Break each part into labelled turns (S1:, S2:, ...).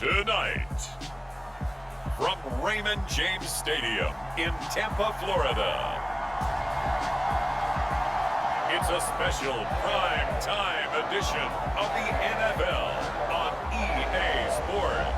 S1: Tonight, from Raymond James Stadium in Tampa, Florida, it's a special prime time edition of the NFL on EA Sports.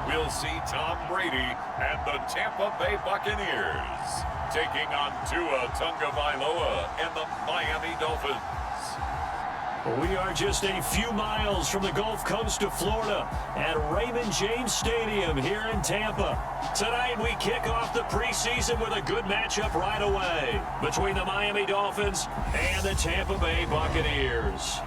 S1: We'll see Tom Brady and the Tampa Bay Buccaneers taking on Tua Tagovailoa and the Miami Dolphins.
S2: We are just a few miles from the Gulf Coast of Florida at Raymond James Stadium here in Tampa. Tonight we kick off the preseason with a good matchup right away between the Miami Dolphins and the Tampa Bay Buccaneers.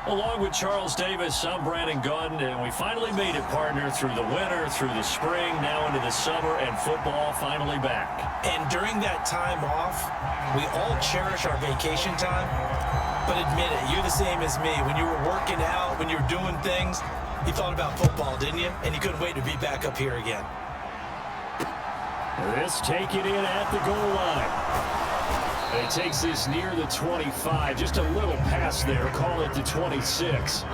S2: Along with Charles Davis, I'm Brandon Gunn, and we finally made it, partner, through the winter, through the spring, now into the summer, and football finally back.
S3: And during that time off, we all cherish our vacation time, but admit it, you're the same as me. When you were working out, when you were doing things, you thought about football, didn't you? And you couldn't wait to be back up here again.
S2: This taken in at the goal line. And it takes this near the 25, just a little pass there, call it the 26.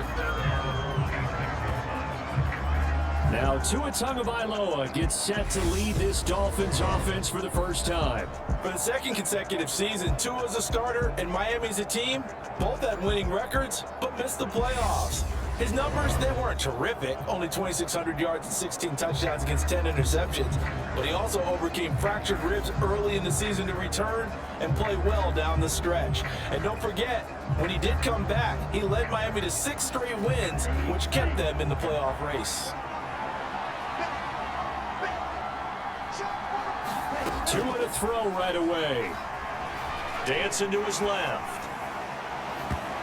S2: Now Tua Tagovailoa gets set to lead this Dolphins offense for the first time.
S3: For the second consecutive season, Tua's a starter and Miami's a team. Both had winning records, but missed the playoffs. His numbers, they weren't terrific. Only 2,600 yards and 16 touchdowns against 10 interceptions. But he also overcame fractured ribs early in the season to return and play well down the stretch. And don't forget, when he did come back, he led Miami to 6 straight wins, which kept them in the playoff race.
S2: Tua to throw right away. Dancing to his left.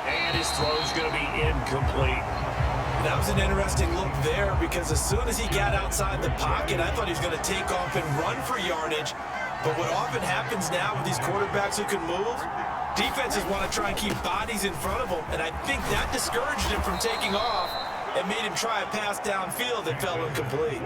S2: And his throw's going to be incomplete.
S3: That was an interesting look there because as soon as he got outside the pocket, I thought he was going to take off and run for yardage. But what often happens now with these quarterbacks who can move, defenses want to try and keep bodies in front of them. And I think that discouraged him from taking off and made him try a pass downfield that fell incomplete.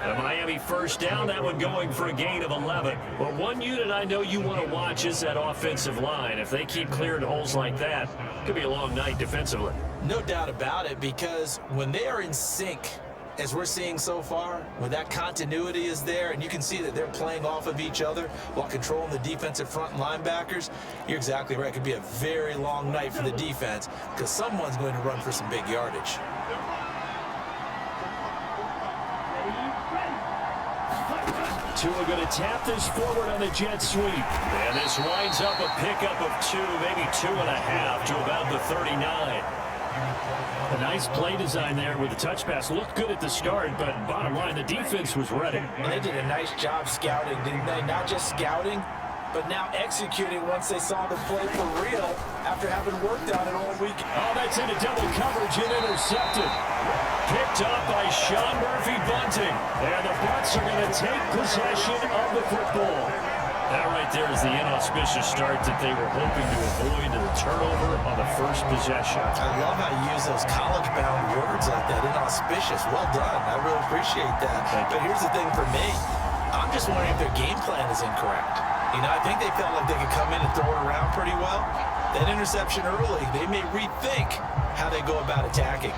S2: The Miami first down, that one going for a gain of 11. But one unit I know you want to watch is that offensive line. If they keep clearing holes like that, it could be a long night defensively.
S3: No doubt about it, because when they are in sync, as we're seeing so far, when that continuity is there and you can see that they're playing off of each other while controlling the defensive front and linebackers, you're exactly right. It could be a very long night for the defense because someone's going to run for some big yardage.
S2: Tua going to tap this forward on the jet sweep. And this winds up a pickup of 2, maybe 2.5 to about the 39. A nice play design there with the touch pass. Looked good at the start, but bottom line, the defense was ready.
S3: And they did a nice job scouting, didn't they? Not just scouting, but now executing once they saw the play for real after having worked on it all week.
S2: Oh, that's into double coverage and intercepted. Picked up by Sean Murphy-Bunting. And the Bucs are going to take possession of the football. That right there is the inauspicious start that they were hoping to avoid, the turnover on the first possession.
S3: I love how you use those college-bound words like that, inauspicious. Well done. I really appreciate that. But here's the thing for me. I'm just wondering if their game plan is incorrect. You know, I think they felt like they could come in and throw it around pretty well. That interception early, they may rethink how they go about attacking.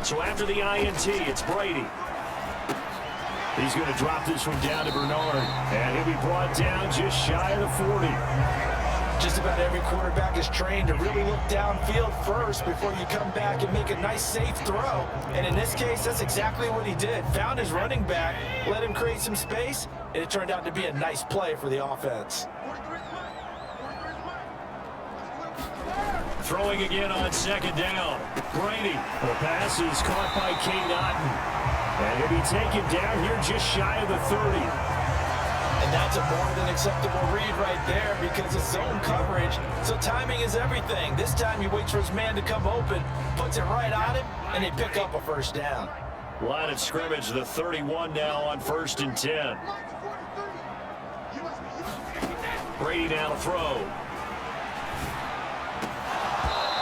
S2: So after the INT, it's Brady. He's going to drop this one down to Bernard. And he'll be brought down just shy of the 40.
S3: Just about every quarterback is trained to really look downfield first before you come back and make a nice, safe throw. And in this case, that's exactly what he did. Found his running back, let him create some space, and it turned out to be a nice play for the offense.
S2: throwing again on second down. Brady. The pass is caught by King Naughton. And he'll be taken down here just shy of the 30.
S3: And that's a more than acceptable read right there because it's zone coverage, so timing is everything. This time he waits for his man to come open, puts it right on him, and they pick up a first down.
S2: Line of scrimmage, the 31 now on 1st and 10. Brady now to throw.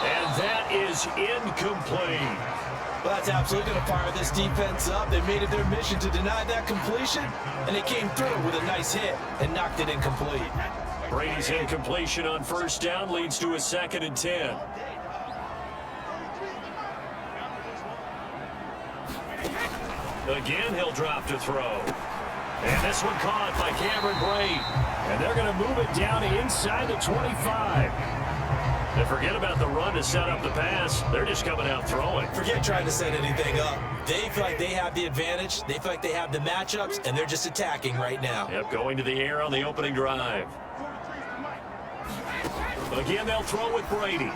S2: And that is incomplete.
S3: Well, that's absolutely going to fire this defense up. They made it their mission to deny that completion, and they came through with a nice hit and knocked it incomplete.
S2: Brady's incompletion on 1st down leads to a 2nd and 10. Again, he'll drop to throw. And this one caught by Cameron Brate. And they're going to move it down inside the 25. They forget about the run to set up the pass. They're just coming out throwing.
S3: Forget trying to set anything up. They feel like they have the advantage. They feel like they have the matchups, and they're just attacking right now.
S2: Yep, going to the air on the opening drive. Again, they'll throw with Brady.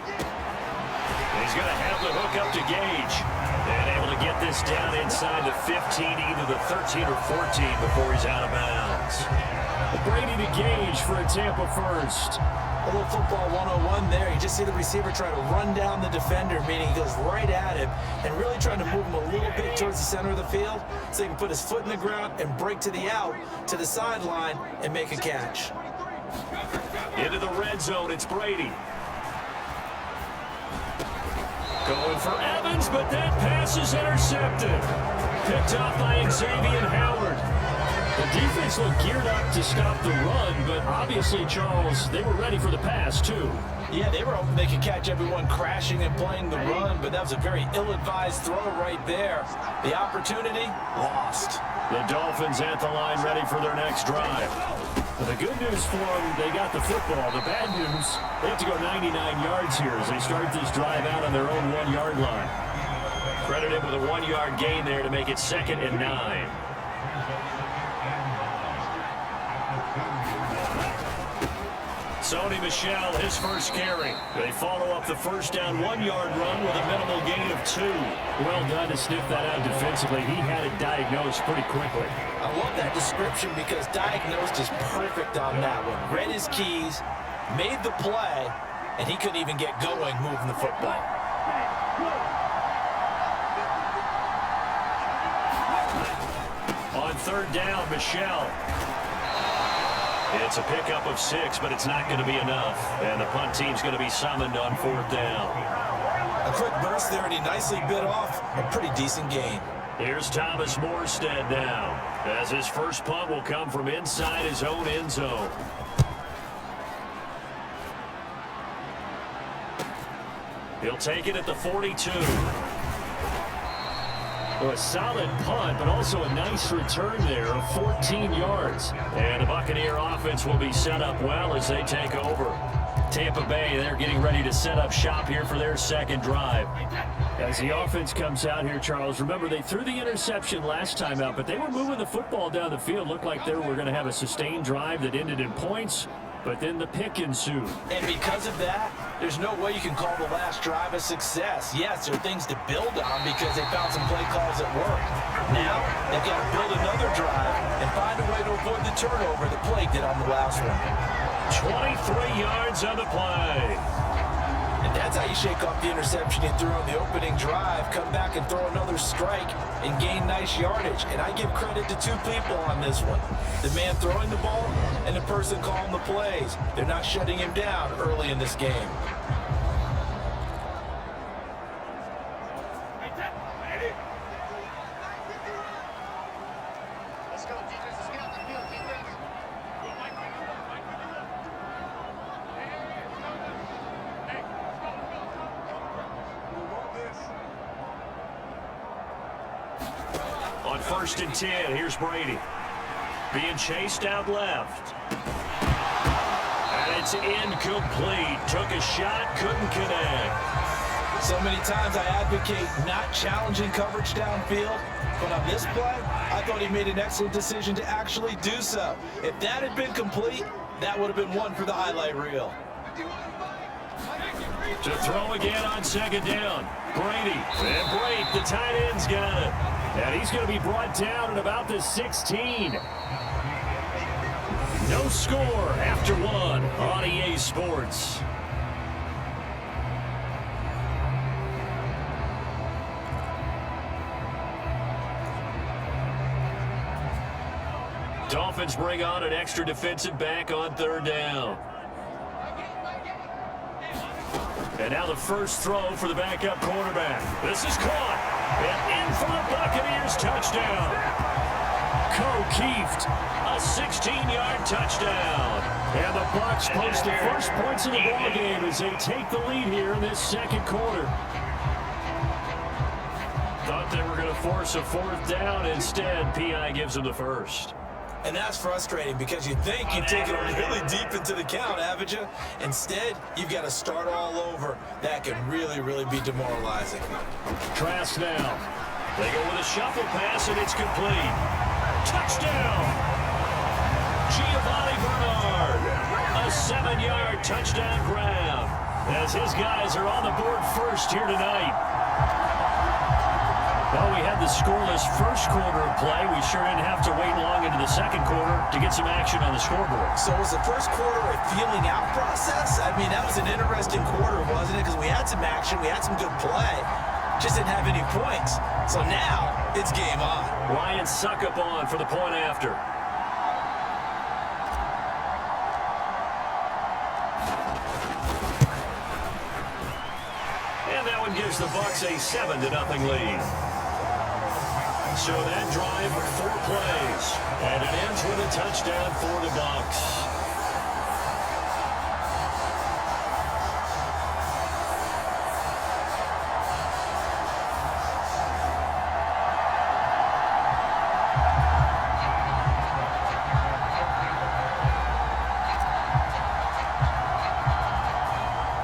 S2: He's going to have the hook up to Gage. And able to get this down inside the 15, either the 13 or 14 before he's out of bounds. Brady to Gage for a Tampa first.
S3: A little football 101 there. You just see the receiver try to run down the defender, meaning he goes right at him and really trying to move him a little bit towards the center of the field so he can put his foot in the ground and break to the out, to the sideline, and make a catch.
S2: Into the red zone, it's Brady. Going for Evans, but that pass is intercepted. Picked off by Xavier Howard. The defense looked geared up to stop the run, but obviously, Charles, they were ready for the pass, too.
S3: Yeah, they were hoping they could catch everyone crashing and playing the run, but that was a very ill-advised throw right there. The opportunity, lost.
S2: The Dolphins at the line ready for their next drive. But the good news for them, they got the football. The bad news, they have to go 99 yards here as they start this drive out on their own 1-yard line. Credited with a 1-yard gain there to make it 2nd and 9. Sony Michel, his first carry. They follow up the first down 1-yard run with a minimal gain of 2. Well done to sniff that out defensively. He had it diagnosed pretty quickly.
S3: I love that description because diagnosed is perfect on that one. Read his keys, made the play, and he couldn't even get going moving the football.
S2: On 3rd down, Michel. It's a pickup of 6, but it's not going to be enough. And the punt team's going to be summoned on 4th down.
S3: A quick burst there, and he nicely bit off a pretty decent gain.
S2: Here's Thomas Morstead now, as his first punt will come from inside his own end zone. He'll take it at the 42. Well, a solid punt, but also a nice return there of 14 yards. And the Buccaneer offense will be set up well as they take over. Tampa Bay, they're getting ready to set up shop here for their 2nd drive. As the offense comes out here, Charles, remember they threw the interception last time out, but they were moving the football down the field. Looked like they were going to have a sustained drive that ended in points, but then the pick ensued.
S3: And because of that, there's no way you can call the last drive a success. Yes, there are things to build on because they found some play calls that work. Now, they've got to build another drive and find a way to avoid the turnover that plagued it on the last one.
S2: 23 yards on the play.
S3: And that's how you shake off the interception you threw on the opening drive, come back and throw another strike and gain nice yardage. And I give credit to 2 people on this one. The man throwing the ball and the person calling the plays. They're not shutting him down early in this game.
S2: On 1st and 10, here's Brady. Being chased out left. And it's incomplete. Took a shot, couldn't connect.
S3: So many times I advocate not challenging coverage downfield, but on this play, I thought he made an excellent decision to actually do so. If that had been complete, that would have been one for the highlight reel.
S2: To throw again on second down. Brady. And Brady, the tight end's got it. And he's going to be brought down at about the 16. No score after one on EA Sports. Dolphins bring on an extra defensive back on third down. And now the first throw for the backup quarterback. This is caught. And in for the Buccaneers touchdown. Keeft, a 16-yard touchdown. And the Bucs post the first points of the ball game as they take the lead here in this second quarter. Thought they were going to force a fourth down. Instead, P.I. gives them the first.
S3: And that's frustrating because you think you've taken it really deep into the count, haven't you? Instead, you've got to start all over. That can really, really be demoralizing.
S2: Trask now. They go with a shuffle pass, and it's complete. Touchdown! Giovanni Bernard. A 7-yard touchdown grab as his guys are on the board first here tonight. Well, we had the scoreless first quarter of play. We sure didn't have to wait long into the second quarter to get some action on the scoreboard.
S3: So was the first quarter a feeling out process? I mean, that was an interesting quarter, wasn't it? Because we had some action, we had some good play, just didn't have any points. So now it's game on.
S2: Ryan Suckup on for the point after. And that one gives the Bucs a 7-0 lead. So that drive, 4 plays, and it ends with a touchdown for the Bucs.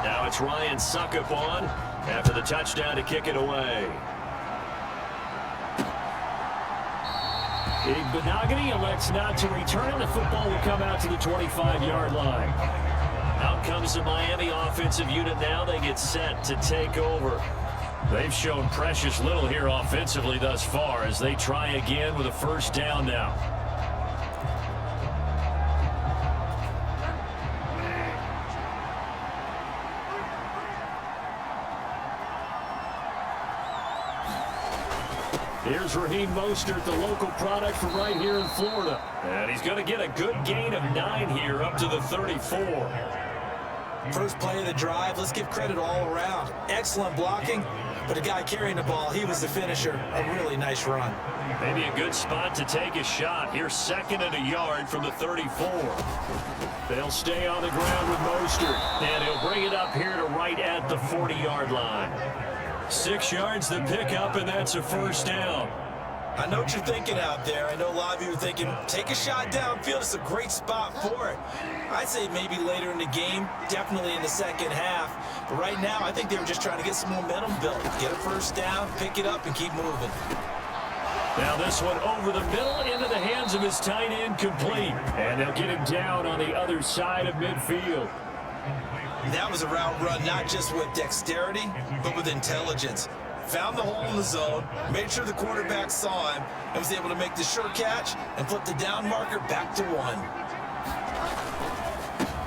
S2: Now it's Ryan Suckup on after the touchdown to kick it away. Benogany elects not to return. The football will come out to the 25-yard line. Out comes the Miami offensive unit now. They get set to take over. They've shown precious little here offensively thus far as they try again with a first down now. Here's Raheem Mostert, the local product from right here in Florida. And he's going to get a good gain of 9 here up to the 34.
S3: First play of the drive, let's give credit all around. Excellent blocking, but the guy carrying the ball, he was the finisher. A really nice run.
S2: Maybe a good spot to take a shot. Here's 2nd and a yard from the 34. They'll stay on the ground with Mostert, and he'll bring it up here to right at the 40-yard line. 6 yards to pick up, and that's a first down.
S3: I know what you're thinking out there. I know a lot of you are thinking, take a shot downfield. It's a great spot for it. I'd say maybe later in the game, definitely in the second half. But right now, I think they were just trying to get some momentum built. Get a first down, pick it up, and keep moving.
S2: Now this one over the middle into the hands of his tight end, complete. And they'll get him down on the other side of midfield.
S3: That was a route run not just with dexterity, but with intelligence. Found the hole in the zone, made sure the quarterback saw him, and was able to make the sure catch and flip the down marker back to 1.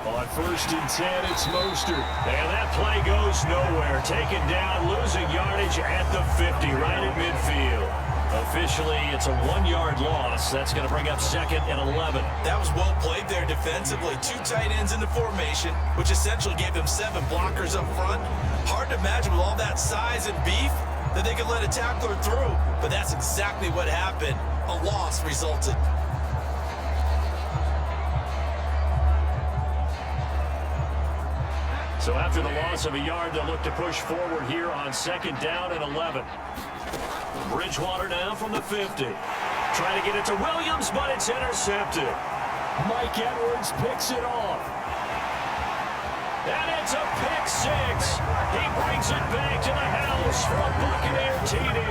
S2: On 1st and 10, it's Mostert. And that play goes nowhere. Taken down, losing yardage at the 50, right at midfield. Officially, it's a 1-yard loss. That's going to bring up 2nd and 11.
S3: That was well played there defensively. 2 tight ends in the formation, which essentially gave them 7 blockers up front. Hard to imagine with all that size and beef that they could let a tackler through, but that's exactly what happened. A loss resulted.
S2: So after the loss of a yard, they'll look to push forward here on 2nd down and 11. Bridgewater now from the 50. Trying to get it to Williams, but it's intercepted. Mike Edwards picks it off. And it's a pick 6. He brings it back to the house for a Buccaneer TD.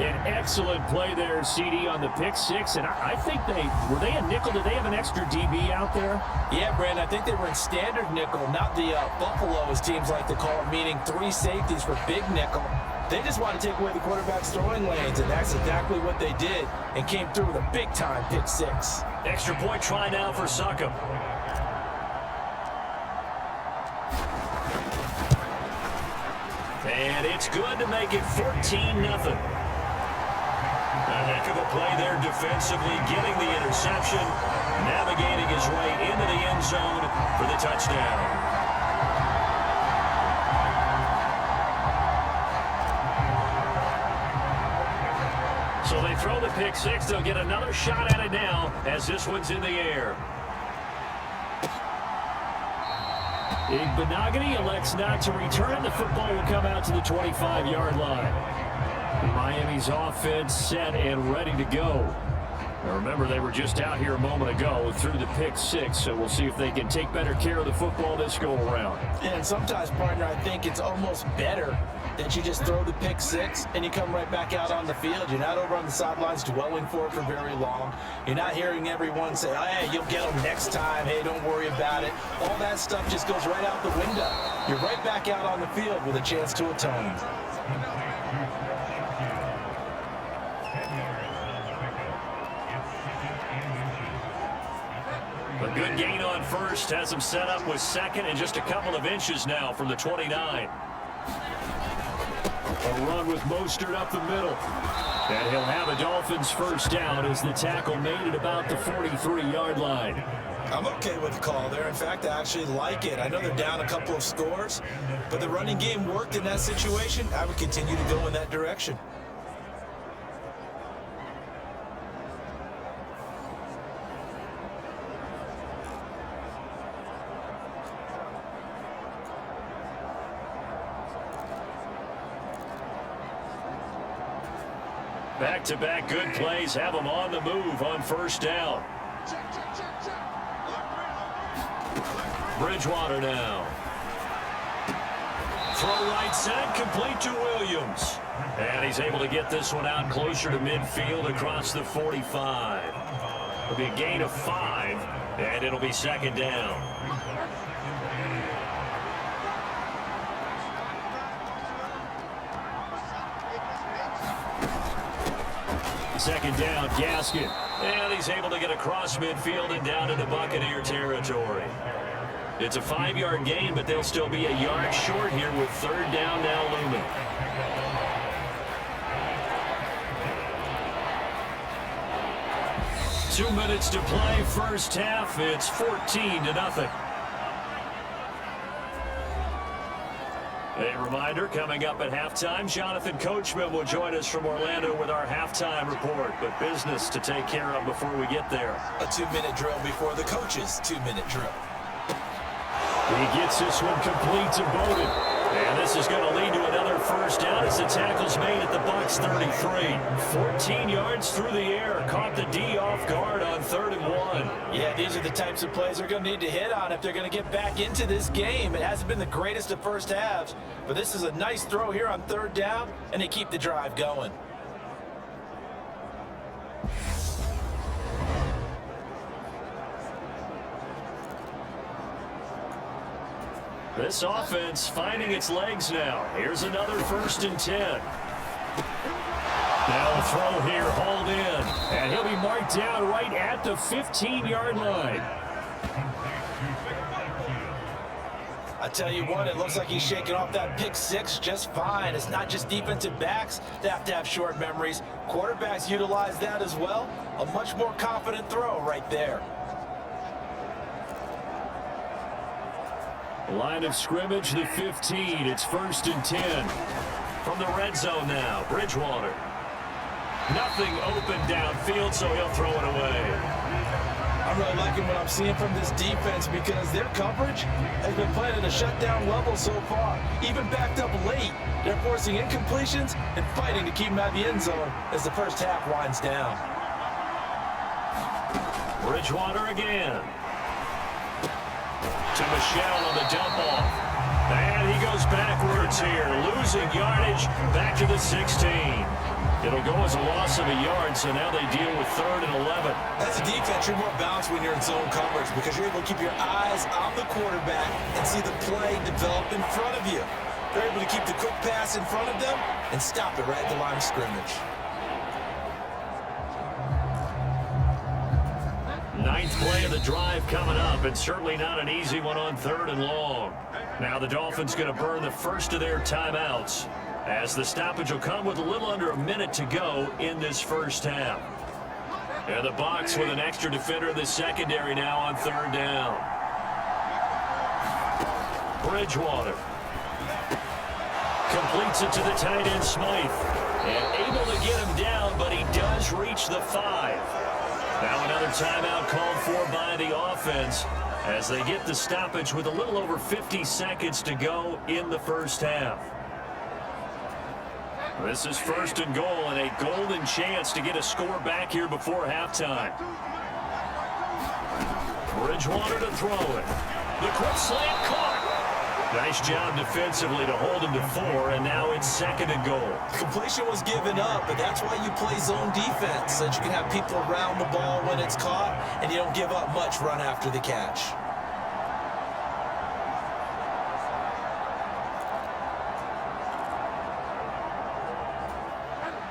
S2: An Excellent play there, CD, on the pick six. And I think were they a nickel? Did they have an extra DB out there?
S3: Yeah, Brandon, I think they were in standard nickel, not the Buffalo, as teams like to call it, meaning 3 safeties for big nickel. They just want to take away the quarterback's throwing lanes, and that's exactly what they did, and came through with a big-time pick six.
S2: Extra point try now for Succop. And it's good to make it 14-0. A heck of a play there defensively, getting the interception, navigating his way into the end zone for the touchdown. So they throw the pick six. They'll get another shot at it now as this one's in the air. Benogany elects not to return. The football will come out to the 25-yard line. Miami's offense set and ready to go. Now remember, they were just out here a moment ago through the pick six, so we'll see if they can take better care of the football this go-around.
S3: And sometimes, partner, I think it's almost better that you just throw the pick six and you come right back out on the field. You're not over on the sidelines dwelling for it for very long. You're not hearing everyone say, oh, hey, you'll get them next time. Hey, don't worry about it. All that stuff just goes right out the window. You're right back out on the field with a chance to atone.
S2: A good gain on first has him set up with second and just a couple of inches now from the 29. A run with Mostert up the middle. And he'll have a Dolphins first down as the tackle made it about the 43-yard line.
S3: I'm okay with the call there. In fact, I actually like it. I know they're down a couple of scores, but the running game worked in that situation. I would continue to go in that direction.
S2: Back-to-back good plays have them on the move on first down. Bridgewater now. Throw right side, complete to Williams. And he's able to get this one out closer to midfield across the 45. It'll be a gain of 5, and it'll be second down. Second down, Gaskin. And he's able to get across midfield and down into Buccaneer territory. It's a 5-yard gain, but they'll still be a yard short here with third down now looming. Two minutes to play first half. It's 14-0. A reminder, coming up at halftime, Jonathan Coachman will join us from Orlando with our halftime report. But business to take care of before we get there.
S3: A 2-minute drill before the coach's 2-minute drill.
S2: He gets this one complete to Bowden. And this is going to lead to another first down as the tackle's made at the Bucs 33. 14 yards through the air. Caught the D off guard on 3rd and 1.
S3: Yeah, these are the types of plays they're going to need to hit on if they're going to get back into this game. It hasn't been the greatest of first halves, but this is a nice throw here on 3rd down, and they keep the drive going.
S2: This offense finding its legs now. Here's another 1st and 10. Now a throw here, hauled in. And he'll be marked down right at the 15-yard line.
S3: I tell you what, it looks like he's shaking off that pick six just fine. It's not just defensive backs that have to have short memories. Quarterbacks utilize that as well. A much more confident throw right there.
S2: Line of scrimmage, the 15. It's 1st and 10. From the red zone now, Bridgewater. Nothing open downfield, so he'll throw it away.
S3: I'm really liking what I'm seeing from this defense because their coverage has been playing at a shutdown level so far. Even backed up late, they're forcing incompletions and fighting to keep them out of the end zone as the first half winds down.
S2: Bridgewater again. To Michelle on the dump off. And he goes backwards here, losing yardage back to the 16. It'll go as a loss of a yard, so now they deal with 3rd and 11.
S3: As a defense, you're more balanced when you're in zone coverage because you're able to keep your eyes on the quarterback and see the play develop in front of you. They're able to keep the quick pass in front of them and stop it right at the line of scrimmage.
S2: 9th play of the drive coming up, and certainly not an easy one on 3rd and long. Now the Dolphins going to burn the first of their timeouts, as the stoppage will come with a little under a minute to go in this first half. And the Bucs with an extra defender in the secondary now on 3rd down. Bridgewater completes it to the tight end Smythe, and able to get him down, but he does reach the 5. Now another timeout called for by the offense as they get the stoppage with a little over 50 seconds to go in the first half. This is 1st and goal and a golden chance to get a score back here before halftime. Bridgewater to throw it. The quick slant caught. Nice job defensively to hold him to 4, and now it's 2nd and goal.
S3: Completion was given up, but that's why you play zone defense, so that you can have people around the ball when it's caught, and you don't give up much run after the catch.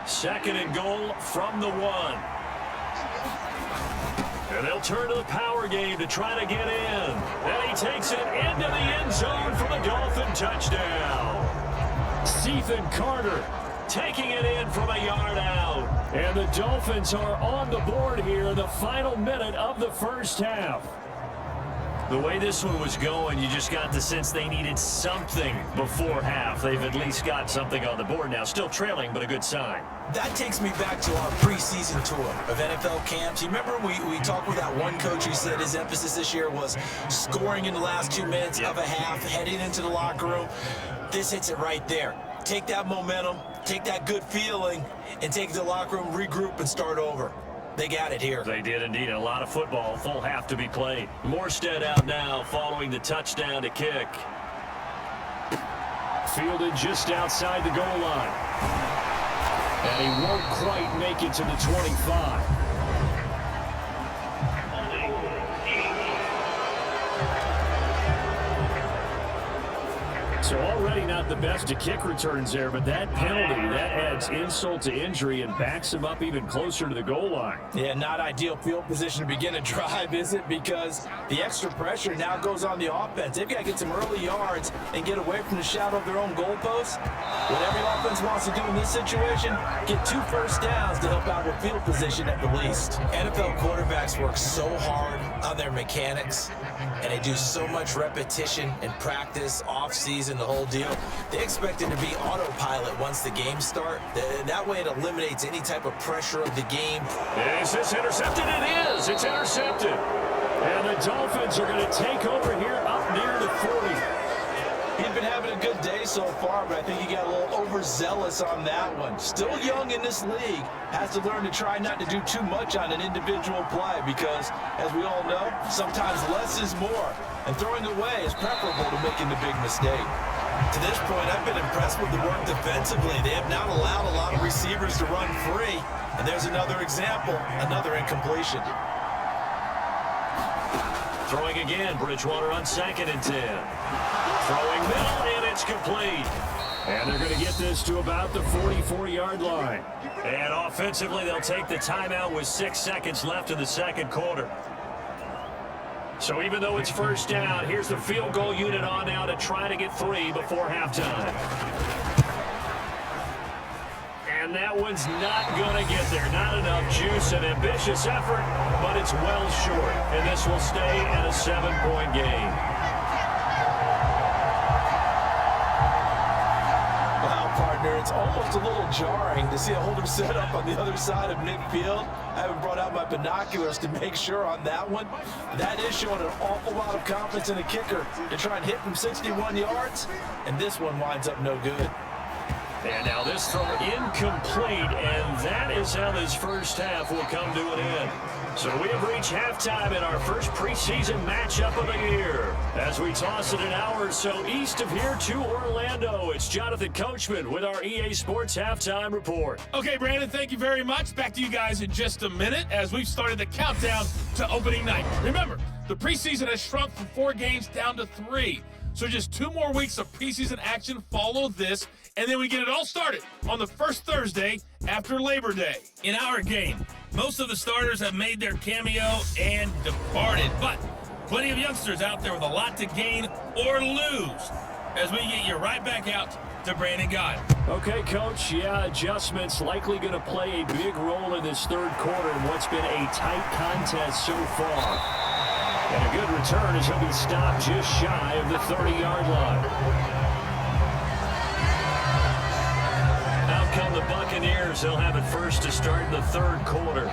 S2: Second and goal from the 1. And they'll turn to the power game to try to get in. And he takes it into the end zone for the Dolphin touchdown. Stephen Carter taking it in from a yard out. And the Dolphins are on the board here in the final minute of the first half. The way this one was going, you just got the sense they needed something before half. They've at least got something on the board now. Still trailing, but a good sign.
S3: That takes me back to our preseason tour of NFL camps. You remember we talked with that one coach who said his emphasis this year was scoring in the last 2 minutes of a half, heading into the locker room. This hits it right there. Take that momentum, take that good feeling, and take it to the locker room, regroup, and start over. They got it here.
S2: They did indeed. A lot of football, full half to be played. Morstead out now following the touchdown to kick. Fielded just outside the goal line. And he won't quite make it to the 25. So already not the best to kick returns there, but that penalty, that adds insult to injury and backs him up even closer to the goal line.
S3: Yeah, not ideal field position to begin a drive, is it? Because the extra pressure now goes on the offense. They've got to get some early yards and get away from the shadow of their own goalposts. What every offense wants to do in this situation, get 2 first downs to help out with field position at the least. NFL quarterbacks work so hard on their mechanics, and they do so much repetition and practice off-season, the whole deal. They expect it to be autopilot once the games start. That way it eliminates any type of pressure of the game.
S2: Is this intercepted? It is. It's intercepted. And the Dolphins are going to take over here up near the 40.
S3: He's been having a good day so far, but I think he got a little overzealous on that one. Still young in this league. Has to learn to try not to do too much on an individual play because, as we all know, sometimes less is more. And throwing away is preferable to making the big mistake. To this point, I've been impressed with the work defensively. They have not allowed a lot of receivers to run free. And there's another example, another incompletion.
S2: Throwing again, Bridgewater on 2nd and 10. Throwing middle, and it's complete. And they're going to get this to about the 44-yard line. And offensively, they'll take the timeout with 6 seconds left in the second quarter. So even though it's first down, here's the field goal unit on now to try to get 3 before halftime. And that one's not going to get there. Not enough juice. An ambitious effort, but it's well short. And this will stay at a 7-point game.
S3: It's almost a little jarring to see a holder set up on the other side of midfield. I haven't brought out my binoculars to make sure on that one. That is showing an awful lot of confidence in a kicker to try and hit from 61 yards, and this one winds up no good.
S2: And now this throw incomplete, and that is how this first half will come to an end. So we have reached halftime in our first preseason matchup of the year. As we toss it an hour or so east of here to Orlando, it's Jonathan Coachman with our EA Sports Halftime Report.
S4: Okay, Brandon, thank you very much. Back to you guys in just a minute as we've started the countdown to opening night. Remember, the preseason has shrunk from 4 games down to 3. So just 2 more weeks of preseason action follow this, and then we get it all started on the first Thursday after Labor Day. In our game, most of the starters have made their cameo and departed, but plenty of youngsters out there with a lot to gain or lose as we get you right back out to Brandon Gott.
S2: Okay, Coach, adjustments likely going to play a big role in this third quarter in what's been a tight contest so far. And a good return as he'll be stopped just shy of the 30-yard line. Out come the Buccaneers. They'll have it first to start the third quarter.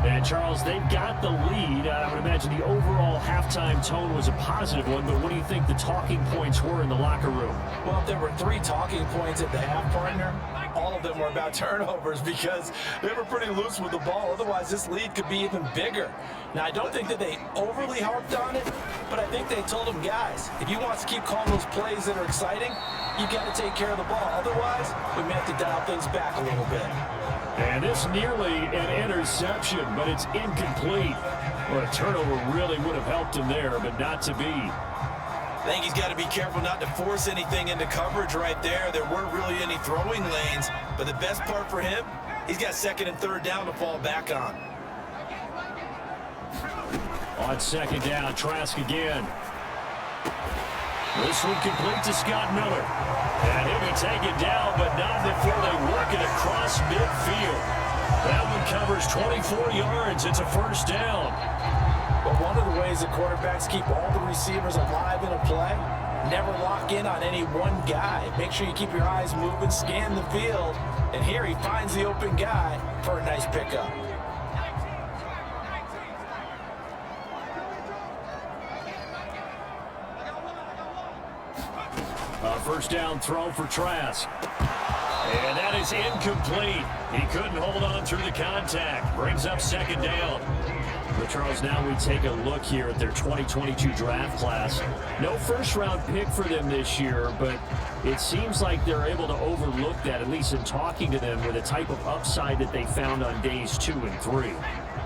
S2: And, Charles, they've got the lead. I would imagine the overall halftime tone was a positive one, but what do you think the talking points were in the locker room?
S3: Well, if there were 3 talking points at the half, partner, all of them were about turnovers because they were pretty loose with the ball. Otherwise, this lead could be even bigger. Now, I don't think that they overly harped on it, but I think they told them, guys, if you want to keep calling those plays that are exciting, you got to take care of the ball. Otherwise, we may have to dial things back a little bit.
S2: And it's nearly an interception, but it's incomplete. Well, a turnover really would have helped him there, but not to be.
S3: I think he's got to be careful not to force anything into coverage right there. There weren't really any throwing lanes, but the best part for him, he's got 2nd and 3rd down to fall back on.
S2: On 2nd down, Trask again. This one complete to Scott Miller. And he'll be taken down, but not before they work it across midfield. That one covers 24 yards. It's a first down.
S3: But one of the ways the quarterbacks keep all the receivers alive in a play, never lock in on any one guy. Make sure you keep your eyes moving, scan the field. And here he finds the open guy for a nice pickup.
S2: First down throw for Trask. And that is incomplete. He couldn't hold on through the contact. Brings up 2nd down. But Charles, now we take a look here at their 2022 draft class. No first-round pick for them this year, but it seems like they're able to overlook that, at least in talking to them, with the type of upside that they found on days 2 and 3.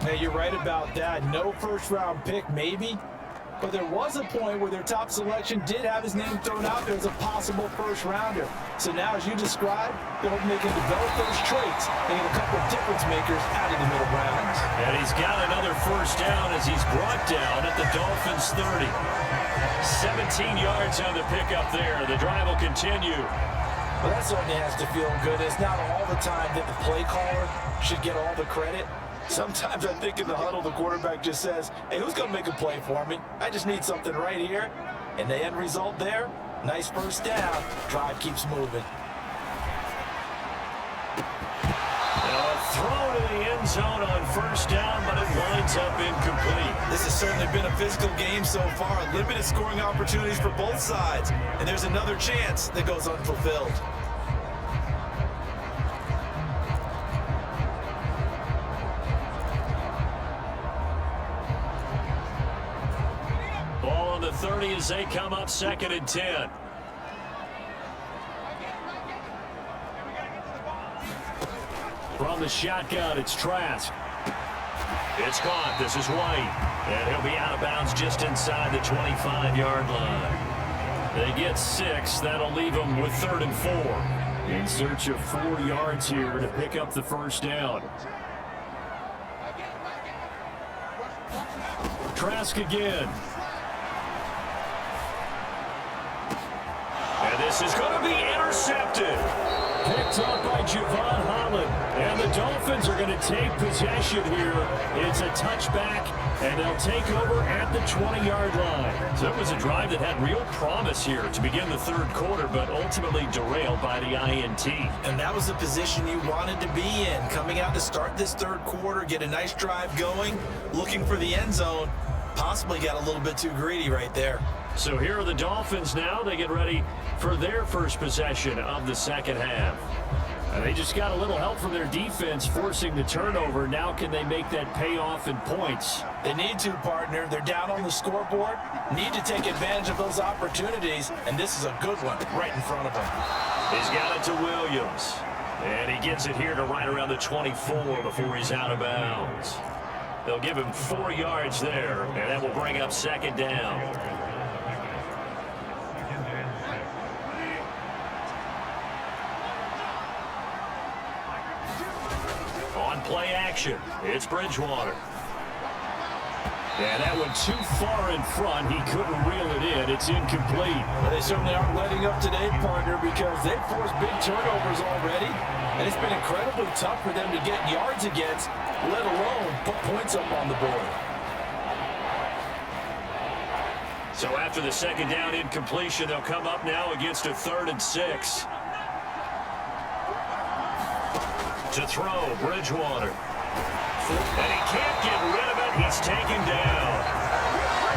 S3: Hey, you're right about that. No first-round pick, maybe. But there was a point where their top selection did have his name thrown out there as a possible first-rounder. So now, as you described, they're hoping they can develop those traits and get a couple of difference makers out of the middle rounds.
S2: And he's got another first down as he's brought down at the Dolphins' 30. 17 yards on the pickup there. The drive will continue.
S3: Well, that certainly has to feel good. It's not all the time that the play caller should get all the credit. Sometimes I think in the huddle, the quarterback just says, hey, who's going to make a play for me? I just need something right here. And the end result there, nice first down. Drive keeps moving.
S2: Throw to the end zone on first down, but it winds up incomplete.
S3: This has certainly been a physical game so far. Limited scoring opportunities for both sides. And there's another chance that goes unfulfilled.
S2: Ball on the 30 as they come up 2nd and 10. From the shotgun, it's Trask. It's caught. This is White. And he'll be out of bounds just inside the 25-yard line. They get 6. That'll leave them with 3rd and 4. In search of 4 yards here to pick up the first down. Trask again. And this is going to be intercepted. Picked up by Javon Holland. And the Dolphins are going to take possession here. It's a touchback, and they'll take over at the 20-yard line. So it was a drive that had real promise here to begin the third quarter, but ultimately derailed by the INT.
S3: And that was the position you wanted to be in. Coming out to start this third quarter, get a nice drive going, looking for the end zone. possibly got a little bit too greedy right there.
S2: So here are the Dolphins now. They get ready for their first possession of the second half. And they just got a little help from their defense forcing the turnover. Now can they make that pay off in points?
S3: They need to, partner. They're down on the scoreboard. Need to take advantage of those opportunities, and this is a good one right in front of them.
S2: He's got it to Williams. And he gets it here to right around the 24 before he's out of bounds. They'll give him 4 yards there, and that will bring up second down. On play action, it's Bridgewater. Yeah, that went too far in front. He couldn't reel it in. It's incomplete.
S3: Well, they certainly aren't letting up today, partner, because they've forced big turnovers already, and it's been incredibly tough for them to get yards against, let alone put points up on the board.
S2: So after the second down incompletion, they'll come up now against a 3rd and 6. To throw, Bridgewater. And he can't get rid of it. He's taken down.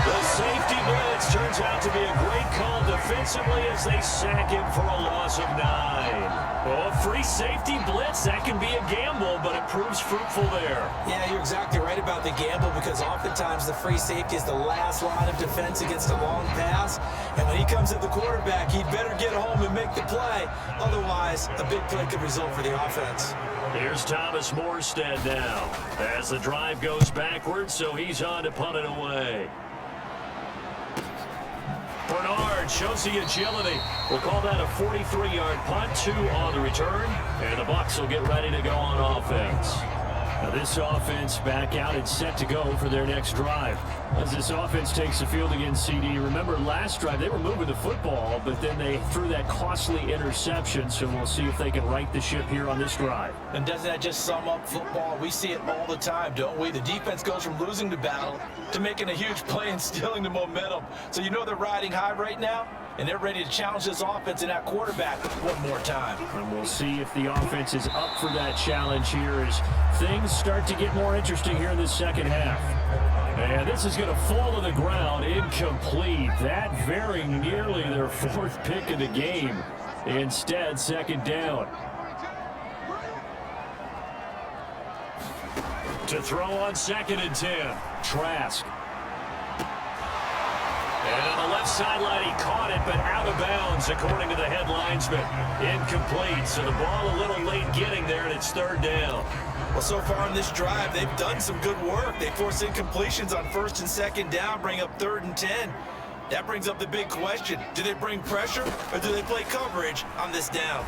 S2: The safety blitz turns out to be a great call defensively as they sack him for a loss of 9. Well, a free safety blitz, that can be a gamble, but it proves fruitful there.
S3: Yeah, you're exactly right about the gamble, because oftentimes the free safety is the last line of defense against a long pass. And when he comes at the quarterback, he'd better get home and make the play. Otherwise, a big play could result for the offense.
S2: Here's Thomas Morstead now as the drive goes backwards, so he's on to punt it away. Bernard shows the agility. We'll call that a 43-yard punt, 2 on the return, and the Bucs will get ready to go on offense. Now this offense back out and set to go for their next drive. As this offense takes the field against CD, remember last drive they were moving the football, but then they threw that costly interception, so we'll see if they can right the ship here on this drive.
S3: And doesn't that just sum up football? We see it all the time, don't we? The defense goes from losing the battle to making a huge play and stealing the momentum. So you know they're riding high right now, and they're ready to challenge this offense and that quarterback one more time.
S2: And we'll see if the offense is up for that challenge here as things start to get more interesting here in the second half. And this is going to fall to the ground, incomplete. That very nearly their 4th pick of the game. Instead, second down. To throw on 2nd and 10, Trask. And on the left sideline, he caught it, but out of bounds, according to the head linesman. Incomplete, so the ball a little late getting there, and it's 3rd down.
S3: Well, so far in this drive, they've done some good work. They force incompletions on 1st and 2nd down, bring up 3rd and 10. That brings up the big question. Do they bring pressure, or do they play coverage on this down?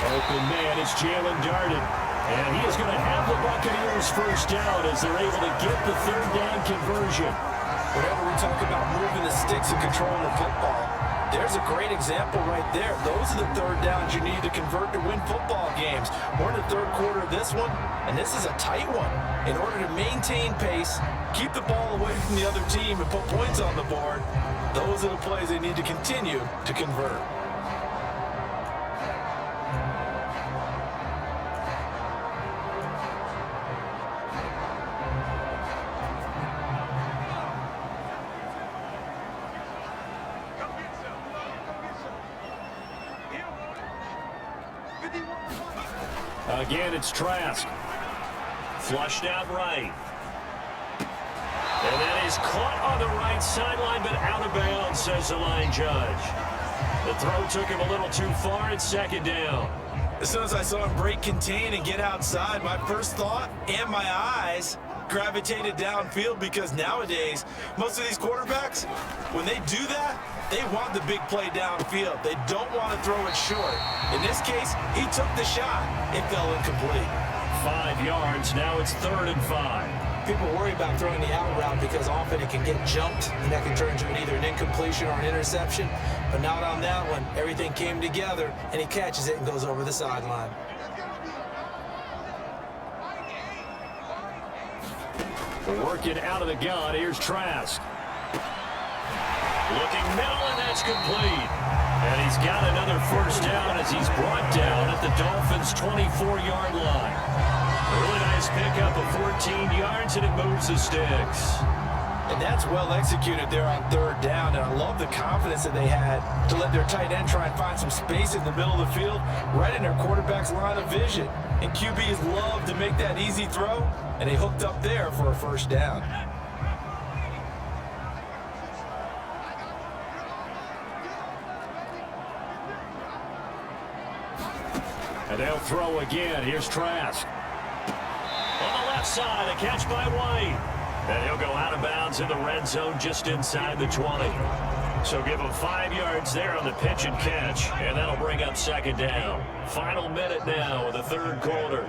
S2: Open man is Jalen Darden. And he is going to have the Buccaneers first down as they're able to get the 3rd down conversion.
S3: Whenever we talk about moving the sticks and controlling the football, there's a great example right there. Those are the 3rd downs you need to convert to win football games. We're in the 3rd quarter of this one, and this is a tight one. In order to maintain pace, keep the ball away from the other team, and put points on the board, those are the plays they need to continue to convert.
S2: Again, it's Trask. Flushed out right. And that is caught on the right sideline, but out of bounds, says the line judge. The throw took him a little too far. It's 2nd down.
S3: As soon as I saw him break contain and get outside, my first thought and my eyes gravitated downfield, because nowadays, most of these quarterbacks, when they do that, they want the big play downfield. They don't want to throw it short. In this case, he took the shot. It fell incomplete.
S2: 5 yards. Now it's 3rd and 5.
S3: People worry about throwing the out route because often it can get jumped, and that can turn into either an incompletion or an interception. But not on that one. Everything came together, and he catches it and goes over the sideline.
S2: Working out of the gun. Here's Trask. Looking middle, and that's complete. And he's got another first down as he's brought down at the Dolphins' 24-yard line. Really nice pickup of 14 yards, and it moves the sticks.
S3: And that's well executed there on third down, and I love the confidence that they had to let their tight end try and find some space in the middle of the field, right in their quarterback's line of vision. And QBs love to make that easy throw, and they hooked up there for a first down.
S2: And they'll throw again. Here's Trask. On the left side, a catch by White. And he'll go out of bounds in the red zone just inside the 20. So give him 5 yards there on the pitch and catch, and that'll bring up second down. Final minute now of the third quarter.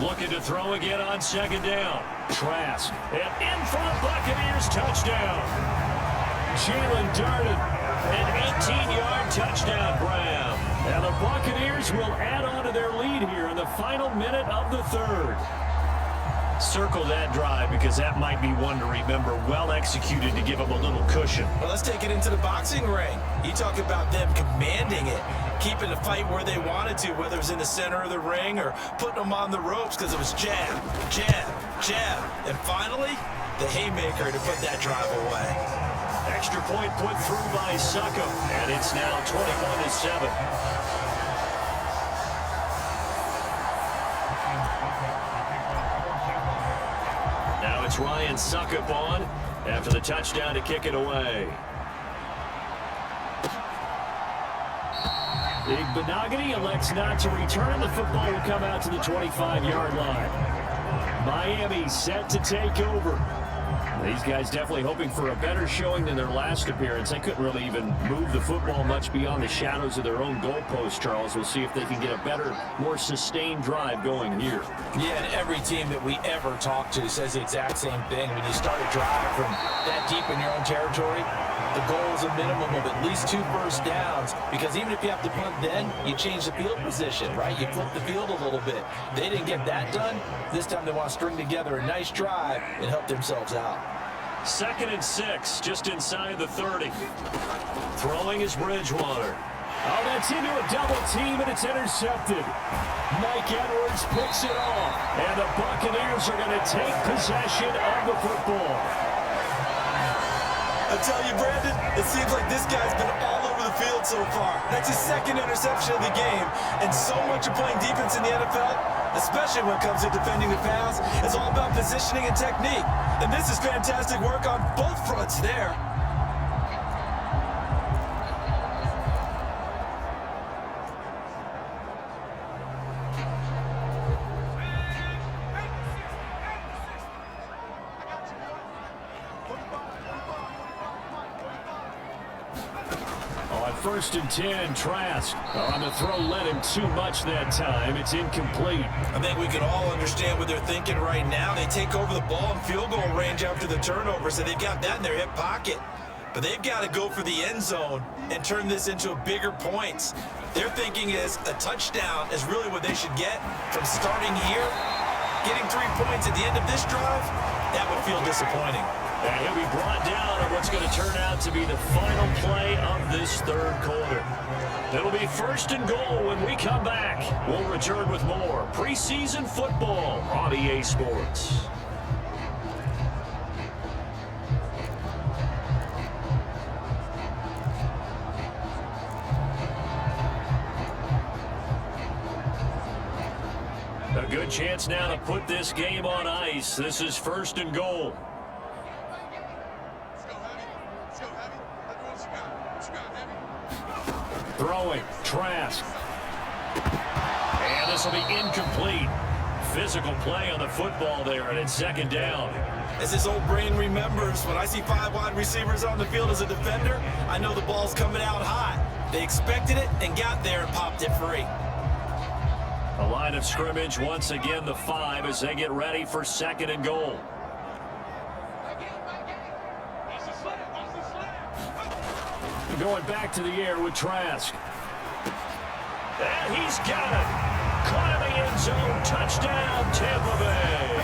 S2: Looking to throw again on second down. Trask. And in front, Buccaneers touchdown. Jalen Darden, an 18-yard touchdown grab. And the Buccaneers will add on to their lead here in the final minute of the third. Circle that drive because that might be one to remember. Well executed to give them a little cushion.
S3: Well, let's take it into the boxing ring. You talk about them commanding it, keeping the fight where they wanted to, whether it was in the center of the ring or putting them on the ropes because it was jab, jab, jab. And finally, the haymaker to put that drive away.
S2: Extra point put through by Succo, and it's now 21-7. Now it's Ryan Suckup on after the touchdown to kick it away. Big Benogany elects not to return. The football will come out to the 25-yard line. Miami set to take over. These guys definitely hoping for a better showing than their last appearance. They couldn't really even move the football much beyond the shadows of their own goalpost, Charles. We'll see if they can get a better, more sustained drive going here.
S3: Yeah, and every team that we ever talk to says the exact same thing. When you start a drive from that deep in your own territory, the goal is a minimum of at least 2 first downs, because even if you have to punt then, you change the field position, right? You flip the field a little bit. They didn't get that done. This time they want to string together a nice drive and help themselves out.
S2: 2nd and 6, just inside the 30. Throwing is Bridgewater. Oh, that's into a double team, and it's intercepted. Mike Edwards picks it off, and the Buccaneers are going to take possession of the football.
S3: I tell you, Brandon, it seems like this guy's been all over the field so far. That's his 2nd interception of the game, and so much of playing defense in the NFL, especially when it comes to defending the pass, is all about positioning and technique. And this is fantastic work on both fronts there.
S2: On 1st and 10, Trask on the throw led him too much that time. It's incomplete.
S3: I think we can all understand what they're thinking right now. They take over the ball in field goal range after the turnover, so they've got that in their hip pocket. But they've got to go for the end zone and turn this into bigger points. Their thinking is a touchdown is really what they should get from starting here. Getting 3 points at the end of this drive, that would feel disappointing.
S2: And he'll be brought down on what's going to turn out to be the final play of this third quarter. It'll be 1st and goal when we come back. We'll return with more preseason football on EA Sports. A good chance now to put this game on ice. This is 1st and goal. Throwing, Trask. And this will be incomplete. Physical play on the football there, and it's 2nd down.
S3: As his old brain remembers, when I see 5 wide receivers on the field as a defender, I know the ball's coming out high. They expected it and got there and popped it free.
S2: A line of scrimmage, once again, the 5 as they get ready for 2nd and goal. Going back to the air with Trask. And he's got it. Caught in the end zone. Touchdown, Tampa Bay.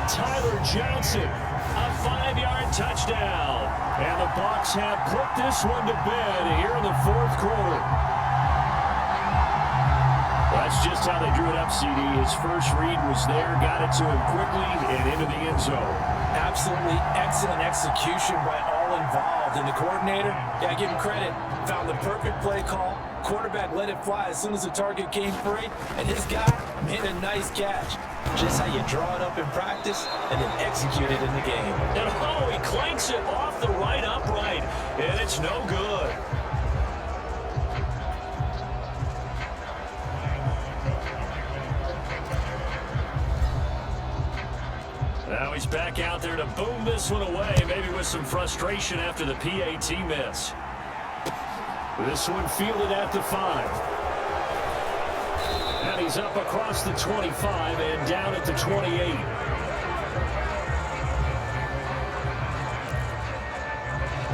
S2: Tyler Johnson, a 5-yard touchdown. And the Bucs have put this one to bed here in the fourth quarter. That's just how they drew it up, CD. His first read was there, got it to him quickly, and into the end zone.
S3: Absolutely excellent execution by all involved. And the coordinator, yeah, give him credit, found the perfect play call. Quarterback let it fly as soon as the target came free, and his guy made a nice catch. Just how you draw it up in practice and then execute it in the game.
S2: And oh, he clanks it off the right upright, and it's no good. Now he's back out there to boom this one away, maybe with some frustration after the PAT miss. This one fielded at the 5. And he's up across the 25 and down at the 28.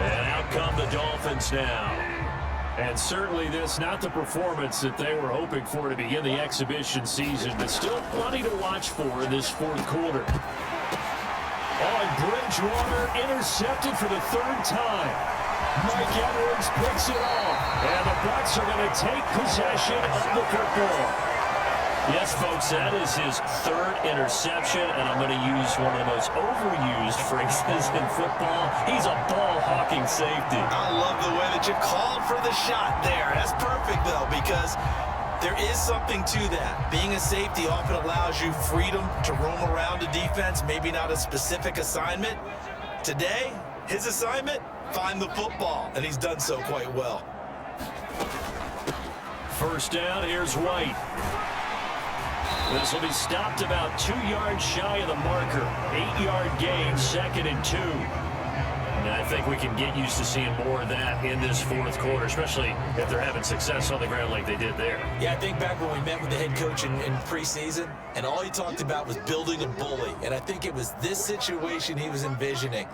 S2: And out come the Dolphins now. And certainly this not the performance that they were hoping for to begin the exhibition season, but still plenty to watch for in this fourth quarter. Oh, and Bridgewater intercepted for the third time. Mike Edwards picks it off. And the Bucs are going to take possession of the football. Yes, folks, that is his third interception, and I'm going to use one of the most overused phrases in football. He's a ball-hawking safety.
S3: I love the way that you called for the shot there. That's perfect, though, because there is something to that. Being a safety often allows you freedom to roam around a defense, maybe not a specific assignment. Today, his assignment, find the football, and he's done so quite well.
S2: First down, here's White. This will be stopped about 2 yards shy of the marker. 8-yard gain, 2nd and 2. And I think we can get used to seeing more of that in this fourth quarter, especially if they're having success on the ground like they did there.
S3: Yeah, I think back when we met with the head coach in preseason, and all he talked about was building a bully. And I think it was this situation he was envisioning.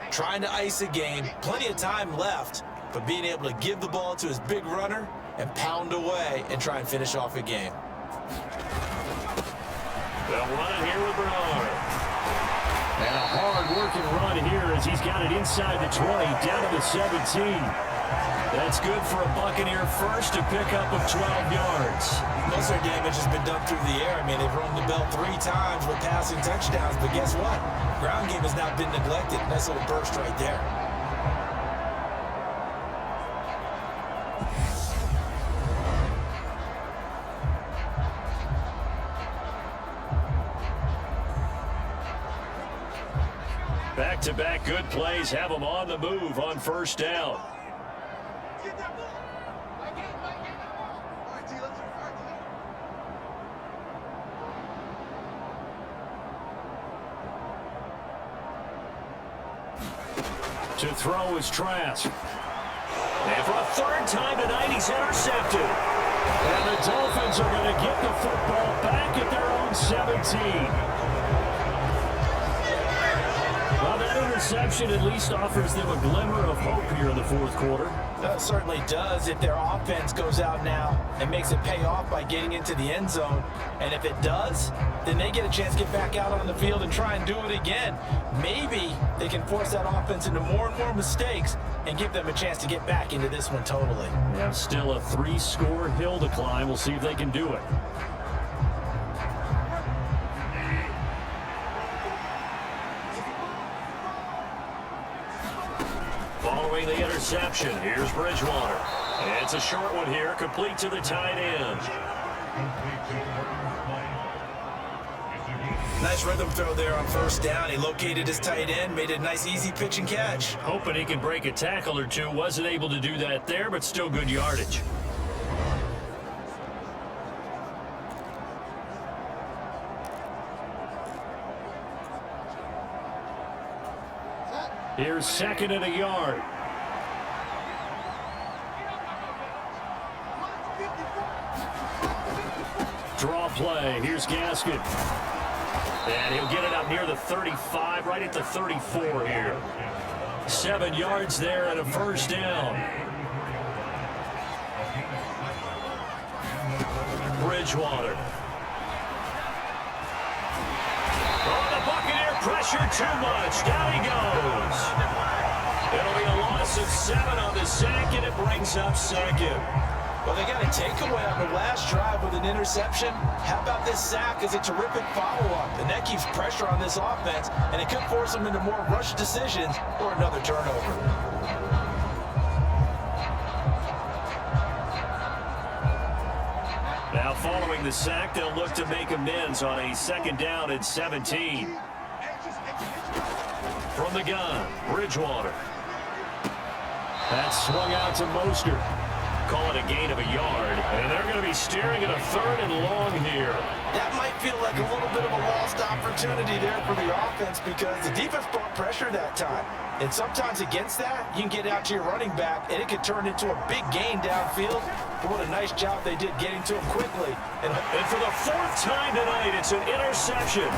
S3: Trying to ice a game, plenty of time left, but being able to give the ball to his big runner and pound away and try and finish off a game.
S2: They'll run it here with Bernard. And a hard-working run here as he's got it inside the 20, down to the 17. That's good for a Buccaneer first, to pick up of 12 yards.
S3: Most of their damage has been done through the air. I mean, they've rung the bell 3 times with passing touchdowns, but guess what? Ground game has not been neglected. Nice little burst right there.
S2: Back-to-back good plays have them on the move on first down. To throw is Trask. And for a third time tonight, he's intercepted. And the Dolphins are going to get the football back at their own 17. Well, that interception at least offers them a glimmer of hope here in the fourth quarter.
S3: That certainly does if their offense goes out now and makes it pay off by getting into the end zone. And if it does, then they get a chance to get back out on the field and try and do it again. Maybe they can force that offense into more and more mistakes and give them a chance to get back into this one totally.
S2: Yeah, still a 3-score hill to climb. We'll see if they can do it. Following the interception, here's Bridgewater. It's a short one here, complete to the tight end.
S3: Nice rhythm throw there on first down. He located his tight end, made a nice easy pitch and catch.
S2: Hoping he can break a tackle or two. Wasn't able to do that there, but still good yardage. Here's 2nd and a yard. Draw play. Here's Gaskin. And he'll get it up near the 35, right at the 34 here. 7 yards there and a first down. Bridgewater. Oh, the Buccaneer pressure too much. Down he goes. 7 on the sack, and it brings up second.
S3: Well, they got a takeaway on the last drive with an interception. How about this sack as a terrific follow-up? And that keeps pressure on this offense, and it could force them into more rushed decisions or another turnover.
S2: Now following the sack, they'll look to make amends on a 2nd down and 17. From the gun, Bridgewater. That's swung out to Mostert. Call it a gain of a yard, and they're going to be staring at a 3rd and long here.
S3: That might feel like a little bit of a lost opportunity there for the offense because the defense brought pressure that time. And sometimes against that, you can get out to your running back, and it could turn into a big gain downfield. But what a nice job they did getting to him quickly. And
S2: for the 4th time tonight, it's an interception.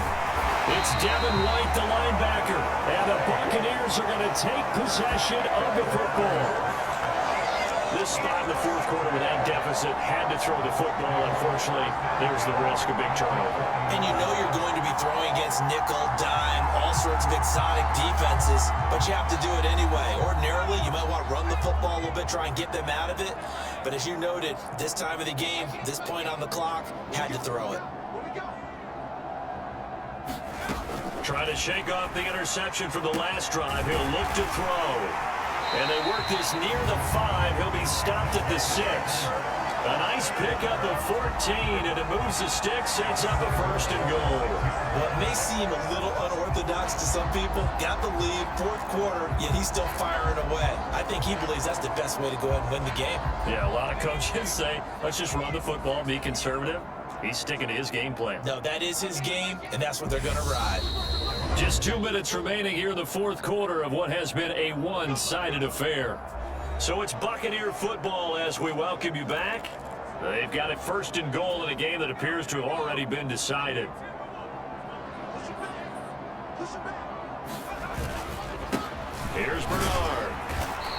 S2: It's Devin White, the linebacker, and the Buccaneers are going to take possession of the football. This spot in the 4th quarter with that deficit, had to throw the football. Unfortunately, there's the risk of big turnover.
S5: And you know you're going to be throwing against nickel, dime, all sorts of exotic defenses, but you have to do it anyway. Ordinarily, you might want to run the football a little bit, try and get them out of it. But as you noted, this time of the game, this point on the clock, had to throw it.
S2: Trying to shake off the interception from the last drive. He'll look to throw. And they work this near the 5. He'll be stopped at the 6. A nice pickup of 14, and it moves the stick, sets up a 1st and goal.
S5: What may seem a little unorthodox to some people, got the lead, 4th quarter, yet he's still firing away. I think he believes that's the best way to go ahead and win the game.
S2: Yeah, a lot of coaches say, let's just run the football, be conservative. He's sticking to his game plan.
S5: No, that is his game, and that's what they're going to ride.
S2: Just 2 minutes remaining here in the 4th quarter of what has been a one-sided affair. So it's Buccaneer football as we welcome you back. They've got a 1st and goal in a game that appears to have already been decided. Here's Bernard.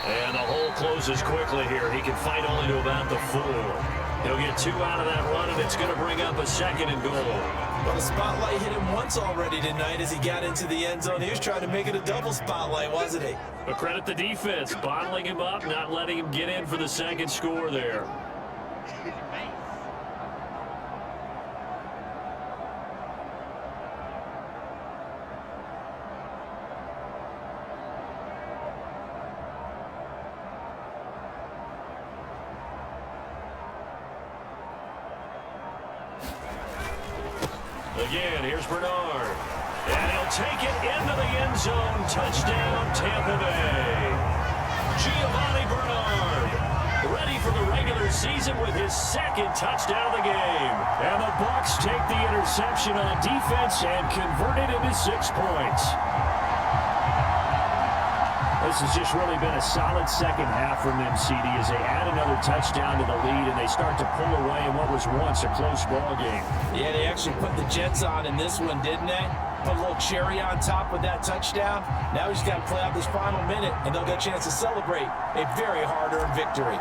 S2: And the hole closes quickly here. He can fight only to about the 4. He'll get 2 out of that run, and it's going to bring up a 2nd and goal.
S5: Well, the spotlight hit him once already tonight as he got into the end zone. He was trying to make it a double spotlight, wasn't he?
S2: But credit the defense, bottling him up, not letting him get in for the 2nd score there. Again, here's Bernard. And he'll take it into the end zone. Touchdown, Tampa Bay. Giovanni Bernard, ready for the regular season with his 2nd touchdown of the game. And the Bucs take the interception on defense and convert it into 6 points. This has just really been a solid 2nd half from them, CD, as they add another touchdown to the lead and they start to pull away in what was once a close ball game.
S3: yeah, they actually put the Jets on in this one, didn't they? Put a little cherry on top with that touchdown. Now he's got to play out this final minute, and they'll get a chance to celebrate a very hard-earned victory.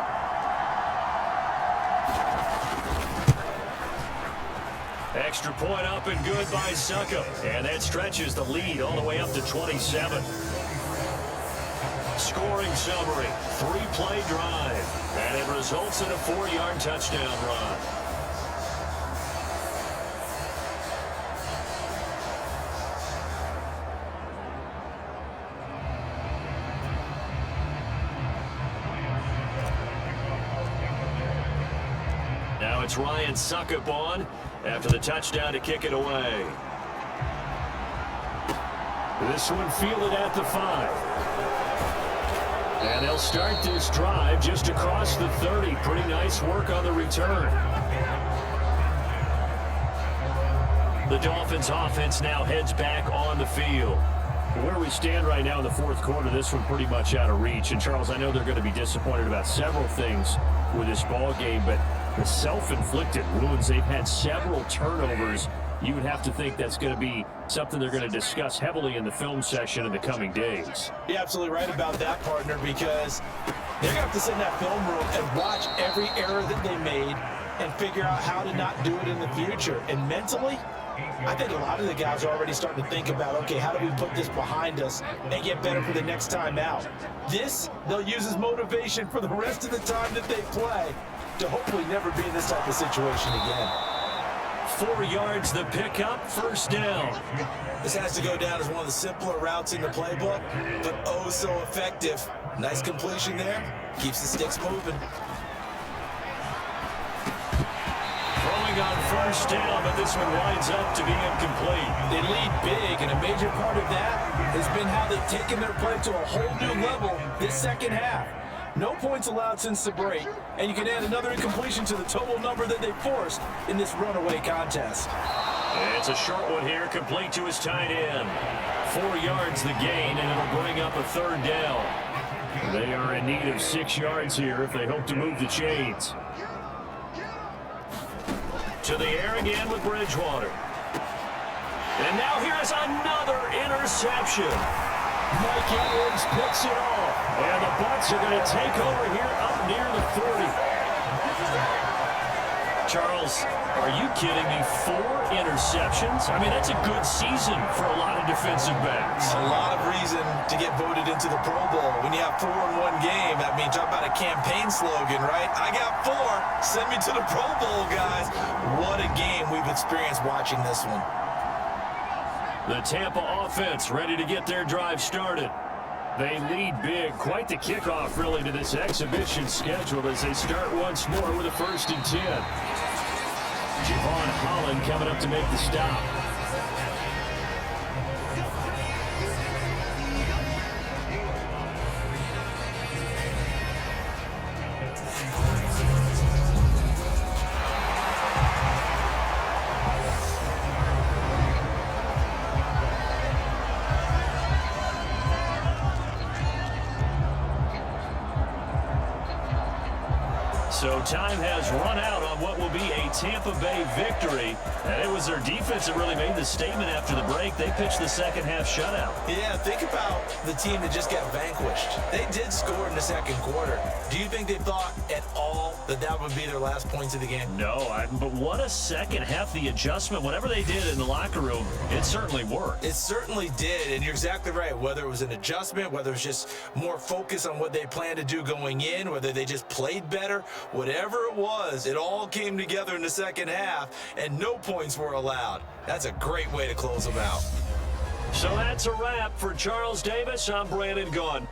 S2: Extra point up and good by Suckup. And that stretches the lead all the way up to 27. Scoring summary, 3-play drive, and it results in a 4-yard touchdown run. Now it's Ryan Suckup on after the touchdown to kick it away. This one fielded at the 5. And they'll start this drive just across the 30. Pretty nice work on the return. The Dolphins offense now heads back on the field. Where we stand right now in the 4th quarter, this one pretty much out of reach. And Charles, I know they're going to be disappointed about several things with this ball game, but the self-inflicted wounds, they've had several turnovers. You would have to think that's going to be something they're going to discuss heavily in the film session in the coming days.
S3: You're absolutely right about that, partner, because they're going to have to sit in that film room and watch every error that they made and figure out how to not do it in the future. And mentally, I think a lot of the guys are already starting to think about, okay, how do we put this behind us and get better for the next time out? This, they'll use as motivation for the rest of the time that they play to hopefully never be in this type of situation again.
S2: 4 yards the pickup, first down.
S5: This has to go down as one of the simpler routes in the playbook, but oh so effective. Nice completion there. Keeps the sticks moving.
S2: Throwing on first down, but this one winds up to be incomplete.
S3: They lead big, and a major part of that has been how they've taken their play to a whole new level this second half. No points allowed since the break, and you can add another incompletion to the total number that they forced in this runaway contest.
S2: It's a short one here, complete to his tight end. 4 yards the gain, and it'll bring up a third down. They are in need of 6 yards here if they hope to move the chains. To the air again with Bridgewater. And now here's another interception. Mike Edwards picks it off. And the Bucs are going to take over here up near the 40. Charles, are you kidding me? 4 interceptions? I mean, that's a good season for a lot of defensive backs.
S5: A lot of reason to get voted into the Pro Bowl. When you have 4 in one game, I mean, talk about a campaign slogan, right? I got 4. Send me to the Pro Bowl, guys. What a game we've experienced watching this one.
S2: The Tampa offense ready to get their drive started. They lead big. Quite the kickoff, really, to this exhibition schedule as they start once more with a 1st and 10. Javon Holland coming up to make the stop. So time has run out on what will be a Tampa Bay victory. And it was their defense that really made the statement after the break. They pitched the second half shutout.
S5: Yeah, think about the team that just got vanquished. They did score in the second quarter. Do you think they thought at all that that would be their last points of the game?
S2: No, but what a second half. The adjustment, whatever they did in the locker room, it certainly worked.
S5: It certainly did, and you're exactly right. Whether it was an adjustment, whether it was just more focus on what they planned to do going in, whether they just played better, whatever it was, it all came together in the second half, and no points were allowed. That's a great way to close them out.
S2: So that's a wrap for Charles Davis. I'm Brandon Gaughan.